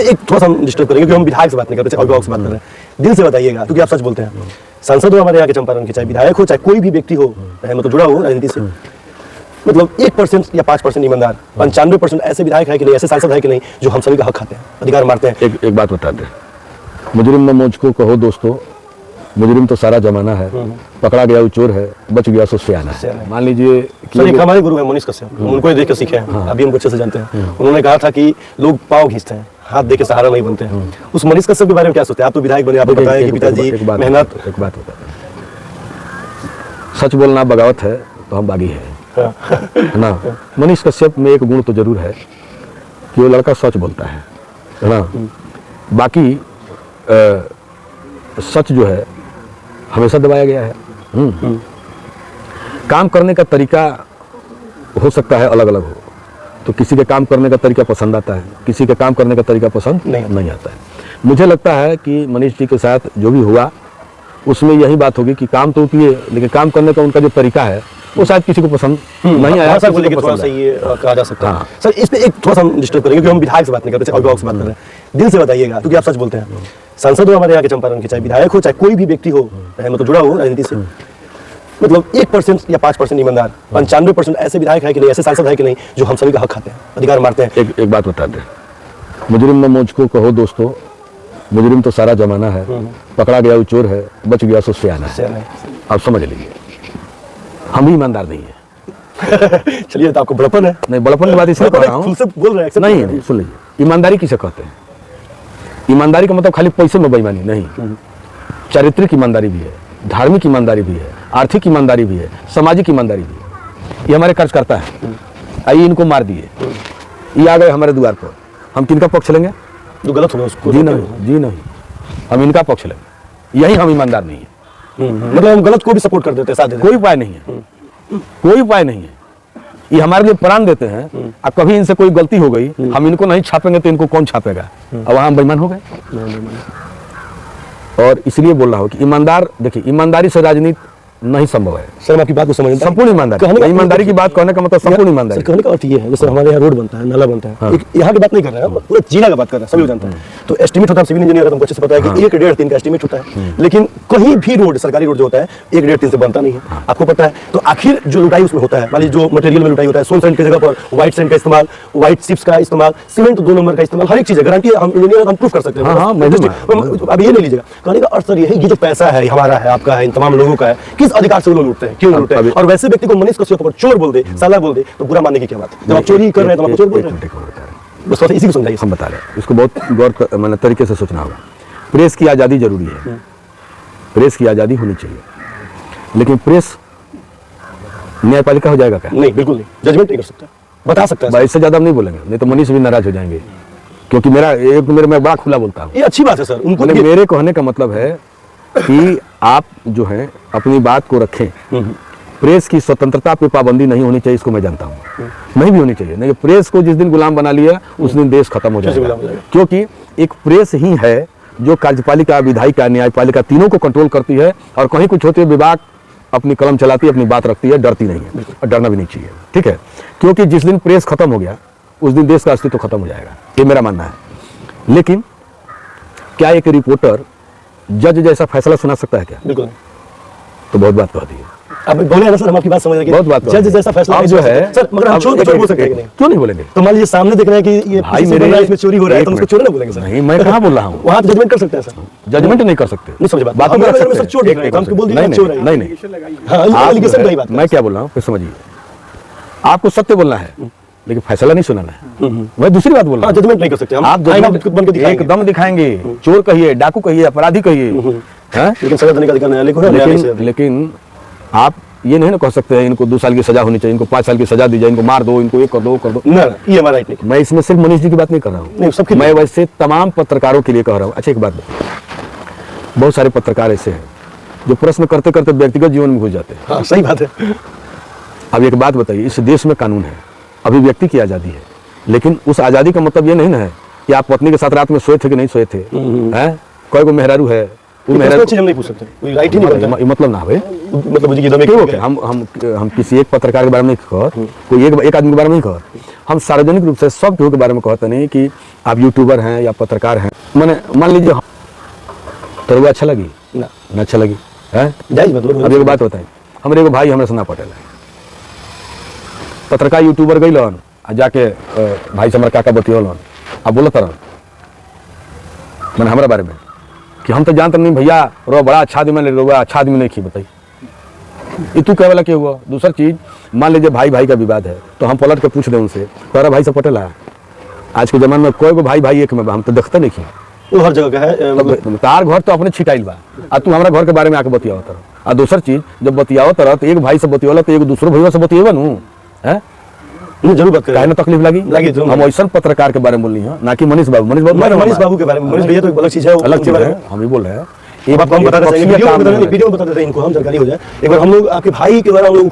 एक थोड़ा सा डिस्टर्ब करेंगे क्योंकि हम विधायक से बात नहीं कर रहे, अभिभावक से बात कर रहे हैं। दिल से बताइएगा क्योंकि आप सच बोलते हैं। सांसद हो हमारे यहाँ के चंपारण के, चाहे विधायक हो चाहे कोई भी व्यक्ति हो, मतलब जुड़ा हो राजनीति से, मतलब 1% या 5% ईमानदार, 95% ऐसे विधायक है कि नहीं, ऐसे सांसद है कि नहीं जो हम सभी का हक खाते हैं, अधिकार मारते हैं। एक बात बताते हैं, मुजरिम न मुझको कहो दोस्तों, मुजरिम तो सारा जमाना है, पकड़ा गया वो चोर है, बच गया सो सियाना है। मान लीजिए कि हमारे गुरु है मनीष कश्यप, उनको देख के सीखे हैं, अभी हम अच्छे से जानते हैं। उन्होंने कहा था कि लोग पाँव घींचते हैं, हाथ दे के सहारा नहीं बनते हैं। उस मनीष कश्यप के बारे में क्या सोचते हैं? आप तो विधायक बने, आपको बताया कि पिताजी मेहनत। एक बात बताते हैं, सच बोलना बगावत है तो हम बागी है ना। मनीष कश्यप में एक गुण तो जरूर है कि वो लड़का सच बोलता है ना। बाकी सच जो है हमेशा दबाया गया है। काम करने का तरीका हो सकता है अलग अलग हो, तो किसी के काम करने का तरीका पसंद आता है, किसी के काम करने का तरीका पसंद नहीं आता है। मुझे लगता है कि मनीष जी के साथ जो भी हुआ उसमें यही बात होगी कि काम तो किए, लेकिन काम करने का उनका जो तरीका है वो शायद किसी को पसंद नहीं आया। थोड़ा सा ये कहा जा सकता है सर, इस पे एक थोड़ा सा डिस्टर्ब करेंगे क्योंकि हम विधायक से बात नहीं कर रहे, अभिभावक से बात कर रहे हैं। दिल से बताइएगा क्योंकि आप सच बोलते हैं। सांसद हो हमारे यहाँ के चंपारण के, चाहे विधायक हो चाहे कोई भी व्यक्ति हो, मतलब जुड़ा हो राजनीति से, मतलब 1% या 5% ईमानदार, 95% ऐसे विधायक है कि नहीं, ऐसे सांसद है कि नहीं जो हम सभी का हक खाते हैं, अधिकार मारते हैं। एक बात बताते हैं, मुजरिम न मुझको कहो दोस्तों, मुजरिम तो सारा जमाना है, पकड़ा गया वो चोर है, बच गया सो सियाना है। आप समझ लीजिए हम भी ईमानदार नहीं है। चलिए तो आपको बड़पन है। नहीं, बड़पन की बात इसलिए कर रहा हूँ, बोल रहे हैं नहीं, सुन लीजिए, ईमानदारी किसे कहते हैं? ईमानदारी का मतलब खाली पैसे में बेईमानी नहीं, चारित्रिक ईमानदारी भी है, धार्मिक ईमानदारी भी है, आर्थिक ईमानदारी भी है, सामाजिक ईमानदारी भी है। ये हमारे कार्यकर्ता है, आइए इनको मार दिए, ये आ गए हमारे द्वार पर, हम किनका पक्ष लेंगे? जो गलत होगा उसको। जी नहीं, हम इनका पक्ष लेंगे, यही हम ईमानदार नहीं है। मतलब हम गलत को भी सपोर्ट कर देते हैं, साथ देते हैं। कोई उपाय नहीं है, कोई उपाय नहीं है। ये हमारे लिए प्राण देते हैं, अब कभी इनसे कोई गलती हो गई, हम इनको नहीं छापेंगे तो इनको कौन छापेगा? अब वहां हम बेईमान हो गए। और इसलिए बोल रहा हूँ कि ईमानदार, देखिए ईमानदारी से राजनीति नहीं संभव है। सर आपकी बात को समझ, संपूर्ण ईमानदारी, ईमानदारी की बात कहने का मतलब संपूर्ण ईमानदारी। कहने का अर्थ ये है, जैसे हमारे यहाँ रोड बनता है, नाला बनता है, यहाँ की बात नहीं कर रहे हैं, पूरा जिला का बात कर रहे हैं, सभी जानते हैं। तो एस्टीमेट होता है, सिविल इंजीनियर हमको अच्छे से पता है कि 1.5-3 का एस्टीमेट होता है, लेकिन कहीं भी रोड, सरकारी रोड जो होता है 1.5-3 से बनता नहीं है, आपको पता है। तो आखिर जो लुटाई उसमें होता है, मान लीजिए जो मटेरियल में लुटाई होता है, सोल सैंड की जगह पर व्हाइट सैंड का इस्तेमाल, व्हाइट चिप्स का इस्तेमाल, सीमेंट 2 नंबर का इस्तेमाल, हर एक चीज गारंटी हम इंजीनियर हम प्रूफ कर सकते हैं। अब ये ले लीजिएगा, कहने का अर्थ सर ये है, ये जो पैसा है हमारा है, आपका है, इन तमाम लोगों का है, किस अधिकार से वो लोग लूटते हैं, क्यों लूटते हैं? और वैसे व्यक्ति को मनीष कश्यप को चोर बोल दे, साला बोल दे, तो बुरा मानने की क्या बात है? जब आप चोरी कर रहे हैं तो आप चोर बोल रहे हैं। बस इसी को समझाइए। हम बता रहे हैं, इसको बहुत गौर मतलब तरीके से सोचना होगा। प्रेस की आज़ादी जरूरी है, प्रेस की आज़ादी होनी चाहिए, लेकिन प्रेस न्यायपालिका हो जाएगा क्या? नहीं, बिल्कुल नहीं, जजमेंट नहीं कर सकता, बता सकता है। इससे ज़्यादा हम नहीं बोलेंगे, नहीं तो मनीष भी नाराज हो जाएंगे, क्योंकि मैं बड़ा खुला बोलता हूँ। ये अच्छी बात है सर, उनको मेरे कहने का मतलब है कि आप जो है अपनी बात को रखें। प्रेस की स्वतंत्रता पे पाबंदी नहीं होनी चाहिए, इसको मैं जानता हूँ, नहीं भी होनी चाहिए। नहीं, प्रेस को जिस दिन गुलाम बना लिया उस दिन देश खत्म हो जाएगा, क्योंकि एक प्रेस ही है जो कार्यपालिका, विधायिका, न्यायपालिका तीनों को कंट्रोल करती है। और कहीं कुछ होते विभाग अपनी कलम चलाती है, अपनी बात रखती है, डरती नहीं है, और डरना भी नहीं चाहिए, ठीक है? क्योंकि जिस दिन प्रेस खत्म हो गया उस दिन देश का अस्तित्व खत्म हो जाएगा, ये मेरा मानना है। लेकिन क्या एक रिपोर्टर जज जैसा फैसला सुना सकता है क्या? बिल्कुल। तो बहुत बात कहती है, अब बोले ना सर, हम आपकी बात समझ रहे हैं, बहुत बात जज जैसा फैसला जो है सर, मगर हम चोर बोल सकते हैं? क्यों नहीं बोलेंगे? तो मान लीजिए सामने देख रहे हैं कि ये भाई मेरे इसमें चोरी हो रहा है, तो उसको चोर ना बोलेंगे सर? नहीं, मैं कहाँ बोल रहा हूँ, वहाँ तो जजमेंट कर सकते हैं सर। जजमेंट नहीं कर सकते, नहीं समझ बात, बातों में सर चोर दिख रहा है, हमको बोल दिया चोर है। नहीं, हाँ, एलिगेशन की बात। मैं क्या बोल रहा हूँ फिर समझिए, आपको सत्य बोलना है लेकिन फैसला नहीं सुनाना है। मैं दूसरी बात बोल रहा हूँ, जजमेंट नहीं कर सकते हम, आप एकदम दिखाएंगे, चोर कहिए, डाकू कहिए, अपराधी कहिए, लेकिन सजा देने का अधिकार न्यायालय को है। लेकिन आप ये नहीं ना कह सकते हैं इनको 2 साल की सजा होनी चाहिए, इनको 5 साल की सजा दी जाए, इनको मार दो, इनको ये कर दो। ना, ये हमारा राइट नहीं। मैं इसमें सिर्फ मनीष जी की बात नहीं कर रहा हूँ, मैं वैसे तमाम पत्रकारों के लिए कह रहा हूँ। अच्छा एक बात, बहुत सारे पत्रकार ऐसे हैं जो प्रश्न करते करते व्यक्तिगत जीवन में घुस जाते हैं। हाँ, सही बात है। अब एक बात बताइए, इस देश में कानून है, अभिव्यक्ति की आज़ादी है, लेकिन उस आज़ादी का मतलब ये नहीं ना है कि आप पत्नी के साथ रात में सोए थे कि नहीं सोए थे, कोई को मेहरारू है, वो मेहरारू हम नहीं पूछ सकते, कोई राइट ही नहीं बनता। मतलब ना है, मतलब मुझे हम किसी एक पत्रकार के बारे में नहीं कह, कोई एक आदमी के बारे में नहीं कह, हम सार्वजनिक रूप से सब केहू के बारे में कहते नहीं कि आप यूट्यूबर हैं या पत्रकार हैं। मैंने मान लीजिए तो वो अच्छा लगी ना न अच्छा लगी है। जायज मतलब अब एगो बात बताए, हमारे एगो भाई हमरा से ना पटेला, पत्रकार यूट्यूबर गई लन आ जाके भाई से हमारा काका बतियोलन अब बोलो तरह मैंने हमारे बारे में कि हम तो जानते नहीं भैया रो बड़ा अच्छा आदमी ले रो अच्छा आदमी नहीं खी बताई ये तू कहे वाला क्या हुआ। दूसरा चीज मान लीजिए भाई भाई का विवाद है तो हम पलट के पूछ दें उनसे तोरा भाई से पटेला। आज के जमाने में कोई को भाई भाई एक में हम तो देखते नहीं खी, वो हर जगह का है। तार घर तो अपने छिटाइल बा आ तू हमारा घर के बारे में आके बतियाओ तरह। आ दूसर चीज जब बतियाओ तरह तो एक भाई से बतियोला तो एक दूसरो भैया से बतिएबा नु है जरूर बात काहे ना तकलीफ लगी जरूर। हम ऐसा पत्रकार के बारे में बोल रही हैं ना कि मनीष बाबू मनीष बाबू के बारे में, मनीष भैया तो एक अलग चीज है, अलग चीज है, हम ही बोल रहे हैं। एक बात हम बता देते हैं, वीडियो में बता देते हैं इनको, हम जानकारी हो जाए। एक बार हम लोग आपके भाई के द्वारा हम लोग